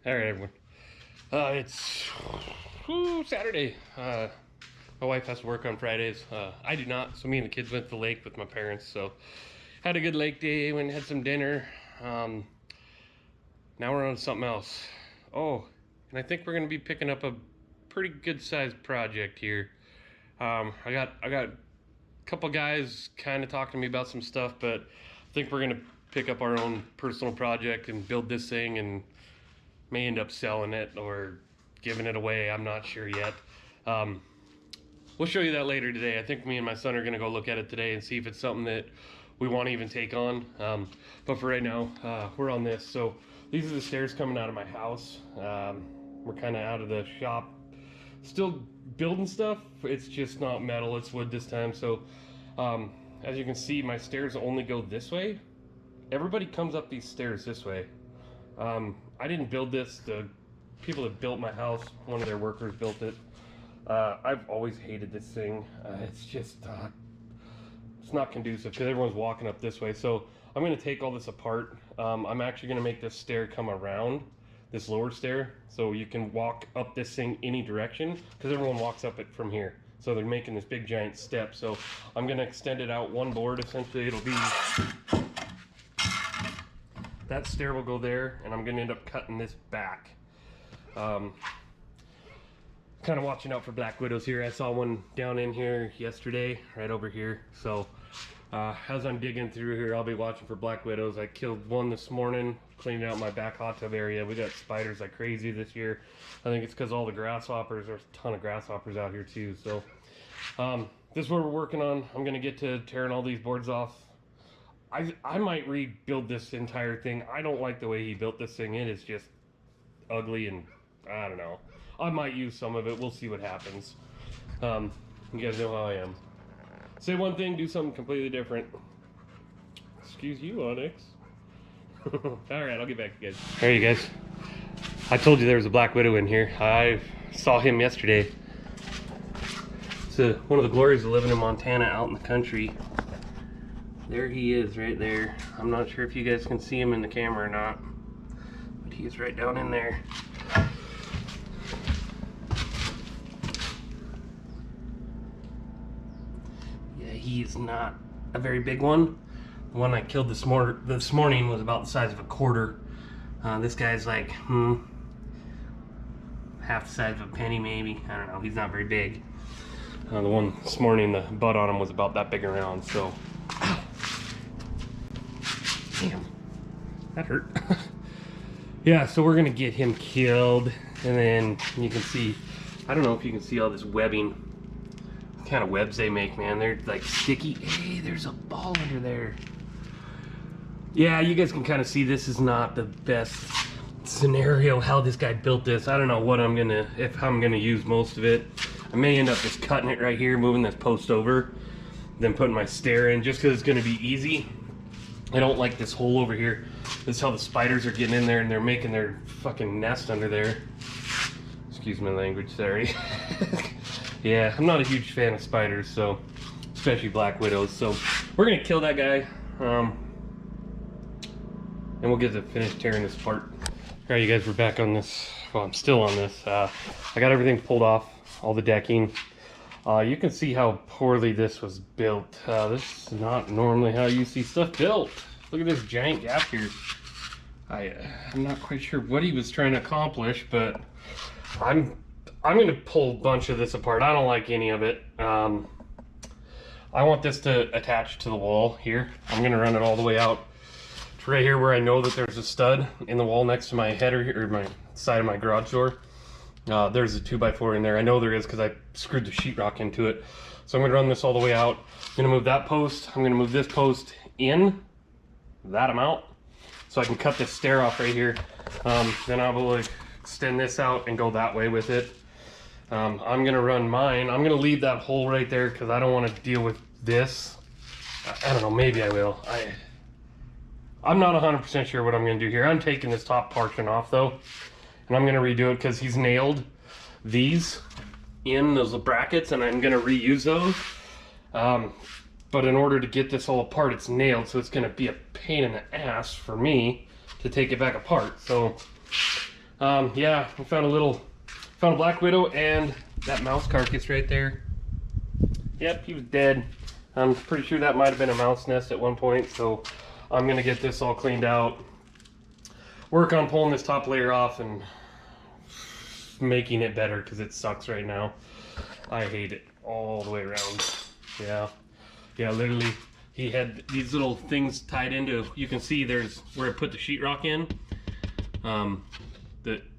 All right, everyone. It's Saturday. My wife has to work on Fridays. I do not, so me and the kids went to the lake with my parents. So had a good lake day, went and had some dinner. Now we're on something else. Oh, and I think we're gonna be picking up a pretty good sized project here. I got a couple guys kind of talking to me about some stuff, but I think we're gonna pick up our own personal project and build this thing, and may end up selling it or giving it away. I'm not sure yet. We'll show you that later today. I think me and my son are gonna go look at it today and see if it's something that we want to even take on. But for right now, we're on this. So these are the stairs coming out of my house. We're kind of out of the shop, still building stuff. It's just not metal, it's wood this time. So as you can see, my stairs only go this way. Everybody comes up these stairs this way. I didn't build this. The people that built my house, one of their workers built it. I've always hated this thing. It's just it's not conducive because everyone's walking up this way. So I'm going to take all this apart. I'm actually going to make this stair come around, this lower stair, so you can walk up this thing any direction, because everyone walks up it from here. So they're making this big giant step. So I'm going to extend it out one board. Essentially it'll be, that stair will go there, and I'm going to end up cutting this back. Kind of watching out for black widows here. I saw one down in here yesterday, right over here. So as I'm digging through here, I'll be watching for black widows. I killed one this morning, cleaning out my back hot tub area. We got spiders like crazy this year. I think it's because all the grasshoppers, there's a ton of grasshoppers out here too. So this is what we're working on. I'm going to get to tearing all these boards off. I might rebuild this entire thing. I don't like the way he built this thing. It is just ugly, and I don't know. I might use some of it. We'll see what happens. You guys know how I am. Say one thing, do something completely different. Excuse you, Onyx. Alright, I'll get back to you guys. Alright, you guys. I told you there was a black widow in here. I saw him yesterday. It's one of the glories of living in Montana out in the country. There he is, right there. I'm not sure if you guys can see him in the camera or not, but he is right down in there. Yeah, he is not a very big one. The one I killed this morning was about the size of a quarter. This guy's like, half the size of a penny maybe. I don't know, he's not very big. The one this morning, the butt on him was about that big around, so. Damn, that hurt. Yeah, so we're gonna get him killed, and then you can see, I don't know if you can see all this webbing. What kind of webs they make, man. They're like sticky. Hey, there's a ball under there. Yeah, you guys can kind of see this is not the best scenario how this guy built this. I don't know what if I'm gonna use most of it. I may end up just cutting it right here, moving this post over, then putting my stair in, just because it's gonna be easy. I don't like this hole over here. This is how the spiders are getting in there, and they're making their fucking nest under there. Excuse my language, sorry. Yeah, I'm not a huge fan of spiders, so, especially black widows. So we're gonna kill that guy, and we'll get to finish tearing this apart. All right, you guys, we're back on this. Well, I'm still on this. I got everything pulled off, all the decking. You can see how poorly this was built. This is not normally how you see stuff built. Look at this giant gap here. I'm not quite sure what he was trying to accomplish, but I'm gonna pull a bunch of this apart. I don't like any of it. I want this to attach to the wall here. I'm gonna run it all the way out to right here where I know that there's a stud in the wall next to my header here, or my side of my garage door. There's a 2x4 in there. I know there is because I screwed the sheetrock into it. So I'm going to run this all the way out. I'm going to move that post. I'm going to move this post in that amount so I can cut this stair off right here. Then I will extend this out and go that way with it. I'm going to run mine. I'm going to leave that hole right there because I don't want to deal with this. I don't know, maybe I will. I'm not 100% sure what I'm going to do here. I'm taking this top portion off though. And I'm going to redo it because he's nailed these in those brackets, and I'm going to reuse those. But in order to get this all apart, it's nailed, so it's going to be a pain in the ass for me to take it back apart. So Yeah, we found a black widow and that mouse carcass right there. Yep, he was dead. I'm pretty sure that might have been a mouse nest at one point, so I'm gonna get this all cleaned out. Work on pulling this top layer off and making it better because it sucks right now. I hate it all the way around. Yeah, literally he had these little things tied into, you can see there's where I put the sheetrock in.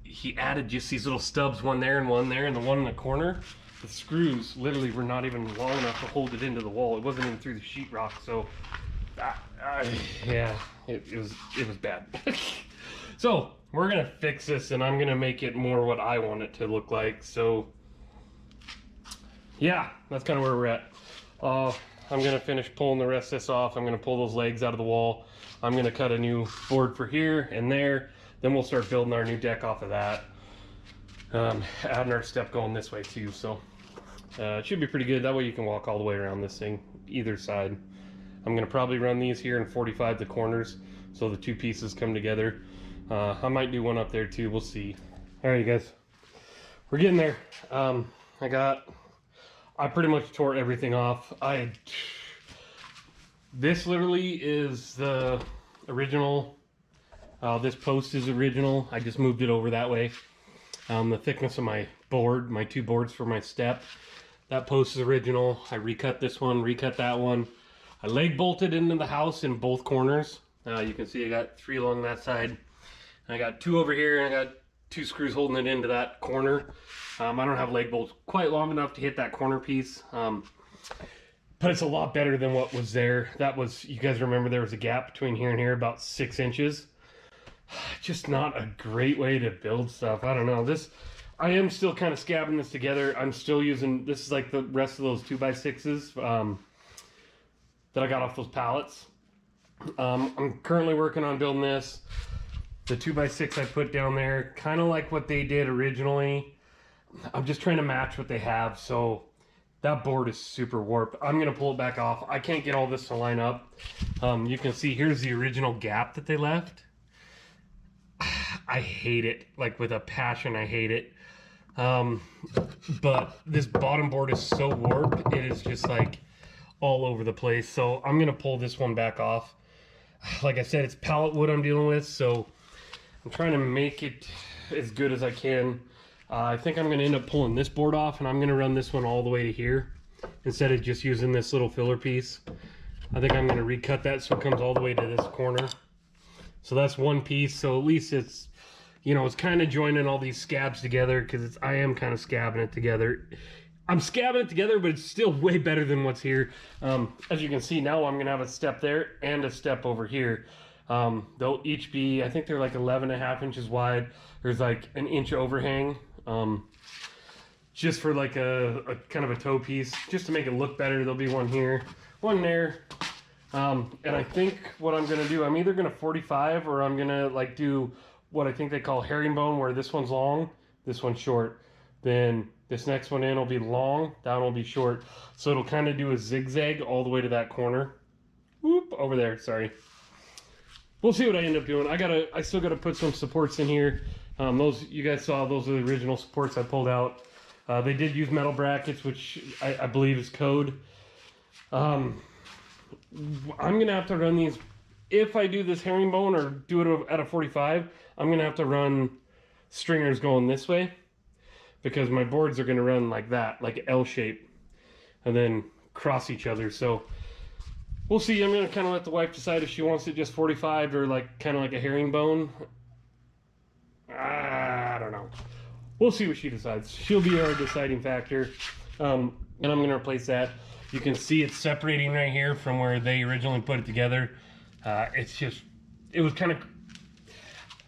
He added just these little stubs, one there, and the one in the corner, the screws literally were not even long enough to hold it into the wall. It wasn't even through the sheetrock, so yeah, it was bad. So we're gonna fix this, and I'm gonna make it more what I want it to look like. So yeah, that's kind of where we're at. I'm gonna finish pulling the rest of this off. I'm gonna pull those legs out of the wall. I'm gonna cut a new board for here and there. Then we'll start building our new deck off of that. Adding our step going this way too. So it should be pretty good. That way you can walk all the way around this thing, either side. I'm gonna probably run these here in 45 the corners, so the two pieces come together. I might do one up there too, we'll see. All right, you guys, we're getting there. I pretty much tore everything off. This literally is the original. This post is original. I just moved it over that way. The thickness of my board, my two boards for my step, that post is original. I recut this one, recut that one. I leg bolted into the house in both corners. You can see I got 3 along that side. I got 2 over here, and I got 2 screws holding it into that corner. I don't have leg bolts quite long enough to hit that corner piece. But it's a lot better than what was there. That was, you guys remember there was a gap between here and here, about 6 inches. Just not a great way to build stuff. I don't know. I am still kind of scabbing this together. I'm still using, this is like the rest of those 2x6s that I got off those pallets. I'm currently working on building this. The 2x6 I put down there, kind of like what they did originally. I'm just trying to match what they have. So that board is super warped. I'm going to pull it back off. I can't get all this to line up. You can see here's the original gap that they left. I hate it, like with a passion. I hate it. But this bottom board is so warped, it is just like all over the place. So I'm gonna pull this one back off. Like I said, it's pallet wood I'm dealing with, so I'm trying to make it as good as I can. I think I'm gonna end up pulling this board off, and I'm gonna run this one all the way to here instead of just using this little filler piece. I think I'm gonna recut that so it comes all the way to this corner. So that's one piece, so at least it's, you know, it's kind of joining all these scabs together, because I am kind of scabbing it together. I'm scabbing it together, but it's still way better than what's here. As you can see now, I'm going to have a step there and a step over here. They'll each be, I think they're like 11.5 inches wide. There's like an inch overhang, just for like a kind of a toe piece, just to make it look better. There'll be one here, one there. And I think what I'm going to do, I'm either going to 45 or I'm going to like do what I think they call herringbone, where this one's long, this one's short. Then this next one in will be long, that one will be short. So it'll kind of do a zigzag all the way to that corner. Whoop, over there, sorry. We'll see what I end up doing. I still gotta put some supports in here. Those, you guys saw, those are the original supports I pulled out. They did use metal brackets, which I believe is code. I'm gonna have to run these, if I do this herringbone or do it at a 45, I'm gonna have to run stringers going this way, because my boards are gonna run like that, like L shape, and then cross each other. So we'll see. I'm gonna kind of let the wife decide if she wants it just 45 or like kind of like a herringbone. I don't know. We'll see what she decides. She'll be our deciding factor. And I'm gonna replace that. You can see it's separating right here from where they originally put it together. It's just, it was kind of,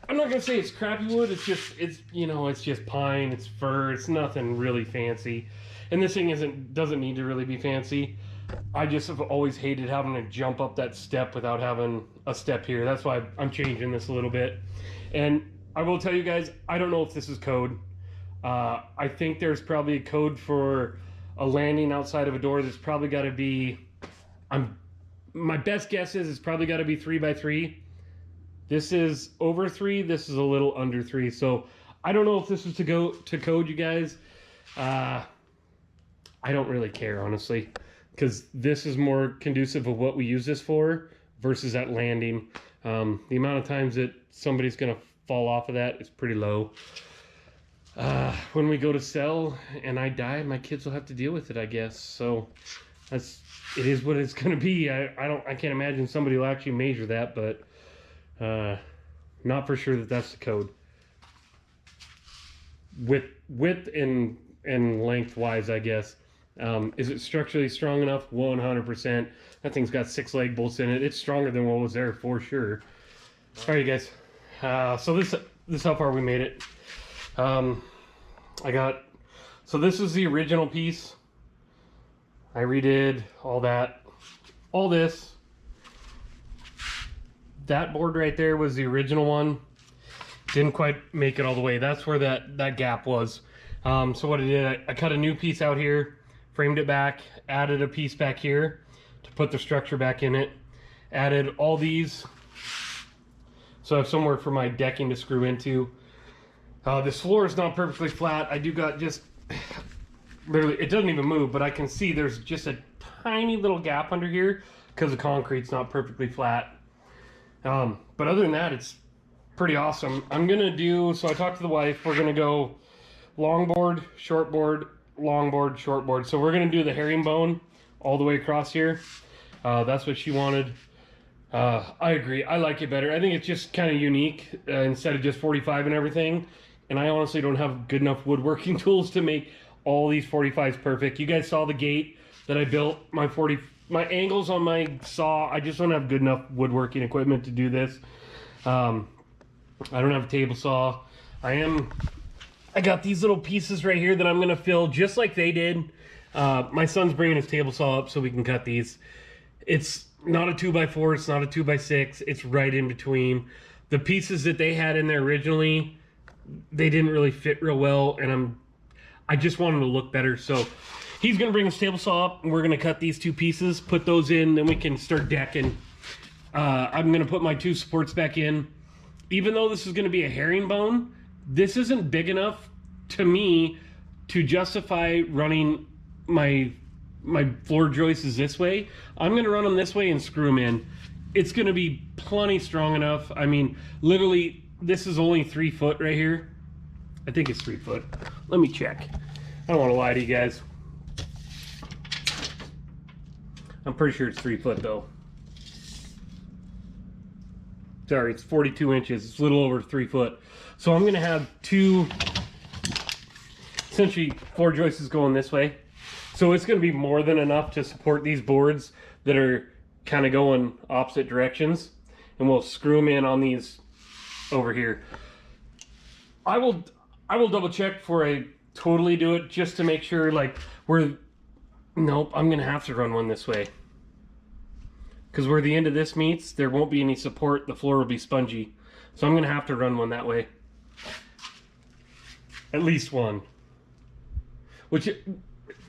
I'm not gonna say it's crappy wood. It's just, you know, it's just pine, it's fir, it's nothing really fancy. And this thing doesn't need to really be fancy. I just have always hated having to jump up that step without having a step here. That's why I'm changing this a little bit. And I will tell you guys, I don't know if this is code. I think there's probably a code for a landing outside of a door. There's probably got to be, my best guess is it's probably got to be 3 by 3. This is over 3, this is a little under 3. So I don't know if this is to go to code, you guys. I don't really care, honestly, because this is more conducive of what we use this for versus at landing. The amount of times that somebody's going to fall off of that is pretty low. When we go to sell and I die, my kids will have to deal with it, I guess. So it is what it's going to be. I can't imagine somebody will actually measure that, but not for sure that that's the code. Width and lengthwise, I guess. Is it structurally strong enough? 100%. That thing's got 6 leg bolts in it. It's stronger than what was there for sure. All right, you guys. So this is how far we made it. So this is the original piece. I redid all this. That board right there was the original one. Didn't quite make it all the way. That's where that gap was. So what I did, I cut a new piece out here, framed it back, added a piece back here to put the structure back in it, added all these, so I have somewhere for my decking to screw into. This floor is not perfectly flat. I do got just, literally, it doesn't even move, but I can see there's just a tiny little gap under here because the concrete's not perfectly flat. But other than that, it's pretty awesome. I'm gonna do, so I talked to the wife, we're gonna go longboard, shortboard, longboard, shortboard. So we're gonna do the herringbone all the way across here. That's what she wanted. I agree, I like it better. I think it's just kind of unique instead of just 45 and everything. And I honestly don't have good enough woodworking tools to make all these 45s perfect. You guys saw the gate that I built, my angles on my saw. I just don't have good enough woodworking equipment to do this. I don't have a table saw. I got these little pieces right here that I'm gonna fill just like they did. My son's bringing his table saw up so we can cut these. It's not a 2x4, it's not a 2x6, it's right in between. The pieces that they had in there originally, they didn't really fit real well, and I just want them to look better. So he's gonna bring his table saw up and we're gonna cut these 2 pieces, put those in, then we can start decking. I'm gonna put my 2 supports back in. Even though this is gonna be a herringbone, this isn't big enough to me to justify running my floor joists this way. I'm gonna run them this way and screw them in. It's gonna be plenty strong enough. I mean, literally, this is only 3 foot right here. I think it's 3 foot. Let me check. I don't wanna lie to you guys. I'm pretty sure it's 3 foot though. Sorry, it's 42 inches. It's a little over 3 foot. So I'm gonna have 2, essentially floor joists going this way. So it's gonna be more than enough to support these boards that are kind of going opposite directions. And we'll screw them in on these over here. I will double check before I totally do it, just to make sure, like, nope, I'm gonna have to run one this way. Because where the end of this meets, there won't be any support. The floor will be spongy. So I'm gonna have to run one that way. At least one. Which,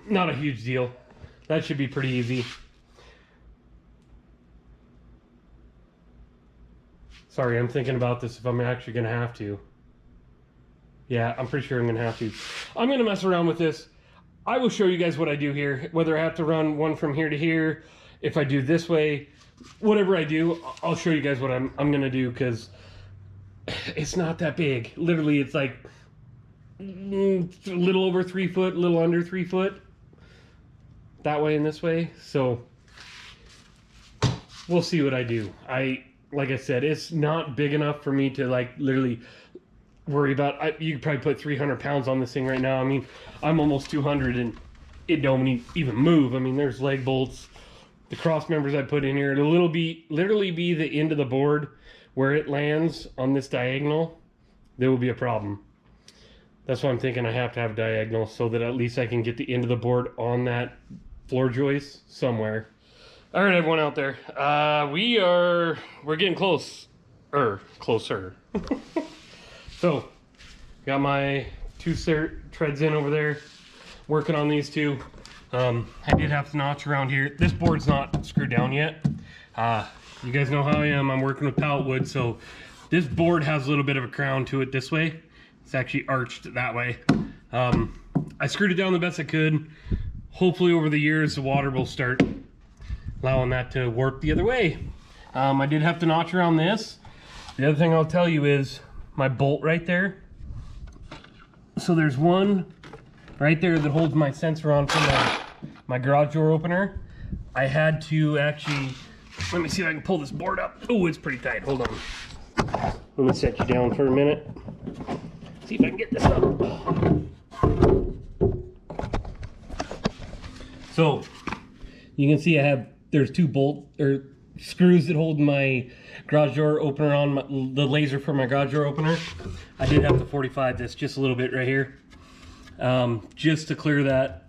not a huge deal. That should be pretty easy. Sorry, I'm thinking about this if I'm actually gonna have to. Yeah, I'm pretty sure I'm gonna have to. I'm gonna mess around with this. I will show you guys what I do here. Whether I have to run one from here to here, if I do this way, whatever I do, I'll show you guys what I'm gonna do, because it's not that big. Literally, it's like a little over 3 foot, a little under 3 foot. That way and this way. So we'll see what I do. Like I said, it's not big enough for me to like literally worry about. You could probably put 300 pounds on this thing right now. I mean, I'm almost 200 and it don't even move. I mean, there's leg bolts. The cross members I put in here, it'll literally be the end of the board where it lands on this diagonal. There will be a problem. That's why I'm thinking I have to have a diagonal, so that at least I can get the end of the board on that floor joist somewhere. All right, everyone out there, we're getting closer. So got my 2 treads in over there, working on these 2. I did have to notch around here. This board's not screwed down yet. You guys know how I am. I'm working with pallet wood, so this board has a little bit of a crown to it this way. It's actually arched that way. I screwed it down the best I could. Hopefully over the years the water will start allowing that to work the other way. I did have to notch around this. The other thing I'll tell you is my bolt right there. So there's one right there that holds my sensor on for my garage door opener. I had to actually, let me see if I can pull this board up. Oh, it's pretty tight. Hold on. Let me set you down for a minute. See if I can get this up. So you can see there's two screws that hold my garage door opener on, the laser for my garage door opener. I did have to 45 this just a little bit right here, just to clear that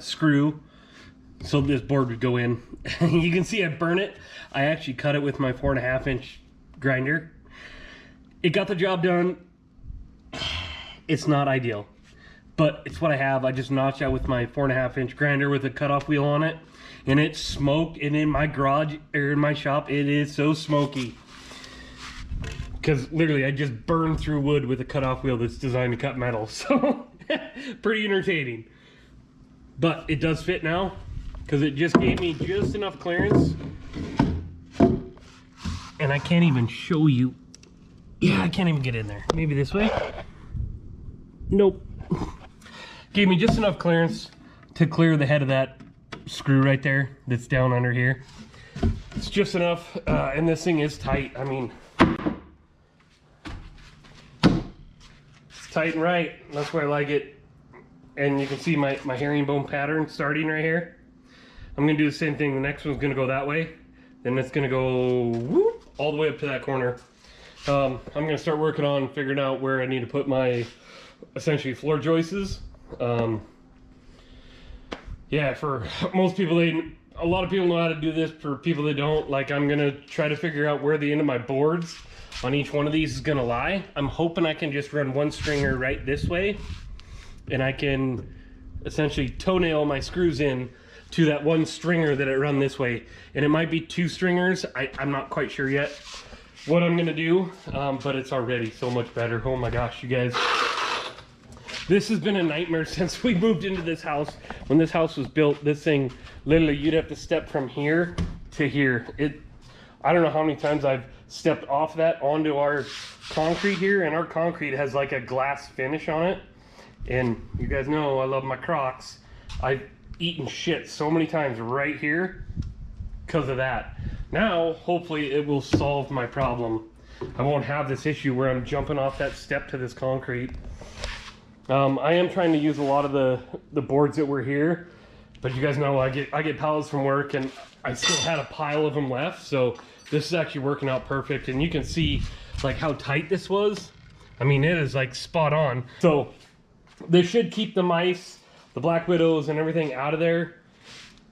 screw so this board would go in. You can see I burn it. I actually cut it with my 4.5-inch grinder. It got the job done. It's not ideal, but it's what I have. I just notched out with my 4.5-inch grinder with a cutoff wheel on it, and it smoked. And in my garage or in my shop, it is so smoky because literally I just burned through wood with a cutoff wheel that's designed to cut metal. So pretty entertaining, but it does fit now because it just gave me just enough clearance. And I can't even show you. Yeah, I can't even get in there. Maybe this way. Nope. Gave me just enough clearance to clear the head of that screw right there that's down under here. It's just enough, and this thing is tight. I mean, it's tight and right. That's why I like it. And you can see my herringbone pattern starting right here. I'm gonna do the same thing. The next one's gonna go that way. Then it's gonna go whoop, all the way up to that corner. I'm gonna start working on figuring out where I need to put my essentially floor joists. Yeah, for most people, a lot of people know how to do this. For people that don't, like, I'm gonna try to figure out where the end of my boards on each one of these is gonna lie. I'm hoping I can just run one stringer right this way, and I can essentially toenail my screws in to that one stringer that I run this way. And it might be two stringers. I'm not quite sure yet what I'm gonna do, but it's already so much better. Oh my gosh, you guys. This has been a nightmare since we moved into this house. When this house was built, this thing, literally you'd have to step from here to here. I don't know how many times I've stepped off that onto our concrete here, and our concrete has like a glass finish on it. And you guys know I love my Crocs. I've eaten shit so many times right here because of that. Now, hopefully it will solve my problem. I won't have this issue where I'm jumping off that step to this concrete. I am trying to use a lot of the boards that were here, but you guys know I get pallets from work, and I still had a pile of them left, so this is actually working out perfect. And you can see like how tight this was. I mean, it is like spot on. So this should keep the mice, the black widows, and everything out of there,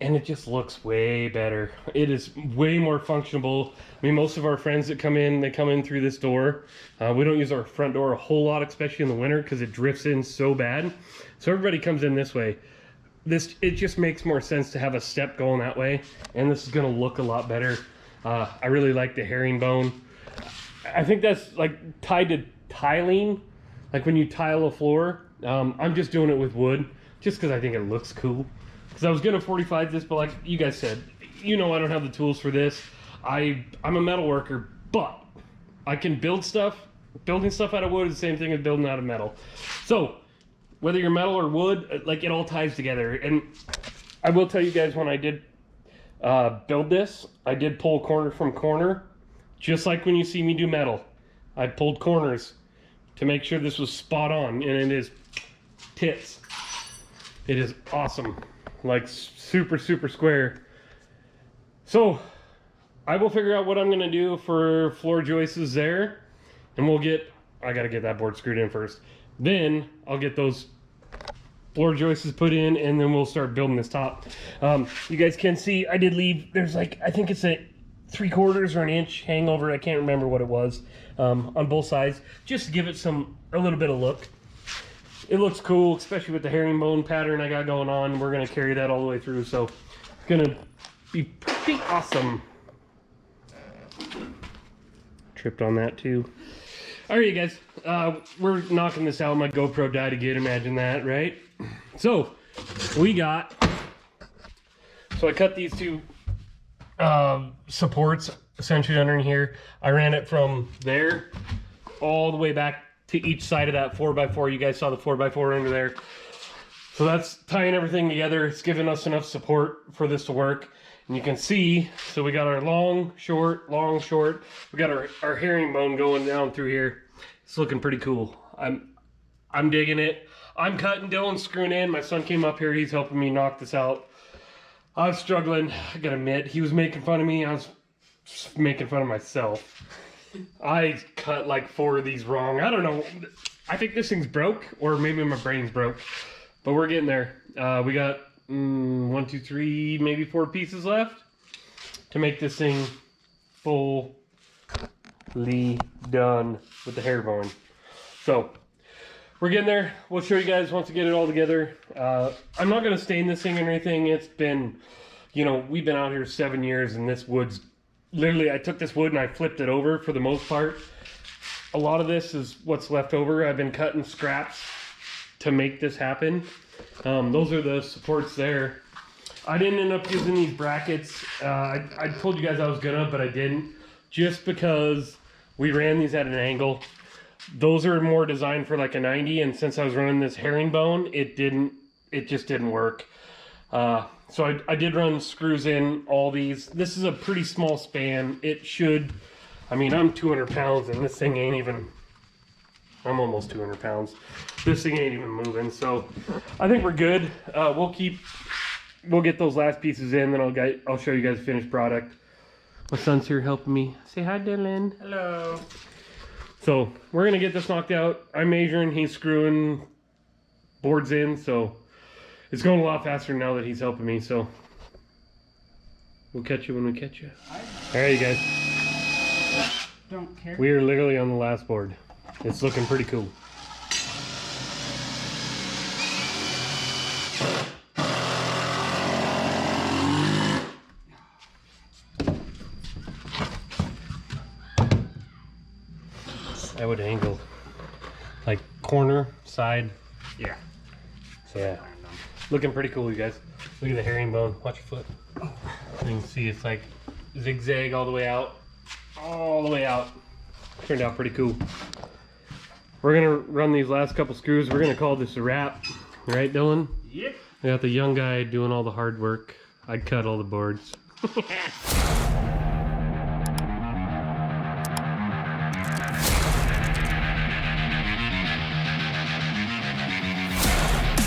and it just looks way better. It is way more functional. I mean, most of our friends that come in, they come in through this door. We don't use our front door a whole lot, especially in the winter, because it drifts in so bad. So everybody comes in this way. It just makes more sense to have a step going that way, and this is gonna look a lot better. I really like the herringbone. I think that's like tied to tiling, like when you tile a floor. I'm just doing it with wood, just because I think it looks cool. Because I was gonna 45 this, but like you guys said, you know I don't have the tools for this. I'm a metal worker, but I can build stuff. Building stuff out of wood is the same thing as building out of metal. So whether you're metal or wood, like it all ties together. And I will tell you guys, when I did build this, I did pull corner from corner, just like when you see me do metal. I pulled corners to make sure this was spot on, and it is tits. It is awesome, like super, super square. So I will figure out what I'm gonna do for floor joists there, and I gotta get that board screwed in first. Then I'll get those floor joists put in, and then we'll start building this top. You guys can see I did leave, there's like, I think it's a 3/4 or an inch hangover, I can't remember what it was, on both sides, just to give it a little bit of look. It looks cool, especially with the herringbone pattern I got going on. We're gonna carry that all the way through, so it's gonna be pretty awesome. Tripped on that too. All right, you guys, we're knocking this out. My GoPro died again. Imagine that, right? So I cut these two supports essentially under in here. I ran it from there all the way back to each side of that 4x4. You guys saw the 4x4 under there. So that's tying everything together. It's giving us enough support for this to work. And you can see, so we got our long, short. We got our herringbone going down through here. It's looking pretty cool. I'm digging it. I'm cutting, Dylan's screwing in. My son came up here. He's helping me knock this out. I was struggling, I gotta admit. He was making fun of me. I was making fun of myself. I cut like 4 of these wrong. I don't know. I think this thing's broke, or maybe my brain's broke. But we're getting there. We got 1, 2, 3, maybe 4 pieces left to make this thing fully done with the herringbone. So we're getting there. We'll show you guys once we get it all together. I'm not gonna stain this thing or anything. It's been, you know, we've been out here 7 years, and this wood's literally, I took this wood and I flipped it over for the most part. A lot of this is what's left over. I've been cutting scraps to make this happen. Those are the supports there. I didn't end up using these brackets. I told you guys I was gonna, but I didn't, just because we ran these at an angle. Those are more designed for like a 90, and since I was running this herringbone, it just didn't work. So I did run screws in all these. This is a pretty small span. It should, I mean, I'm 200 pounds and this thing ain't even, I'm almost 200 pounds. This thing ain't even moving. So I think we're good. We'll get those last pieces in, then I'll show you guys the finished product. My son's here helping me. Say hi, Dylan. Hello. So we're gonna get this knocked out. I'm measuring, he's screwing boards in, so it's going a lot faster now that he's helping me, so we'll catch you when we catch you. All right, you guys. Don't care. We are literally on the last board. It's looking pretty cool. I would angle like corner, side. Yeah. So yeah, looking pretty cool, you guys. Look at the herringbone. Watch your foot. You can see it's like zigzag all the way out. All the way out. Turned out pretty cool. We're gonna run these last couple screws. We're gonna call this a wrap. Right, Dylan? Yep. We got the young guy doing all the hard work. I cut all the boards.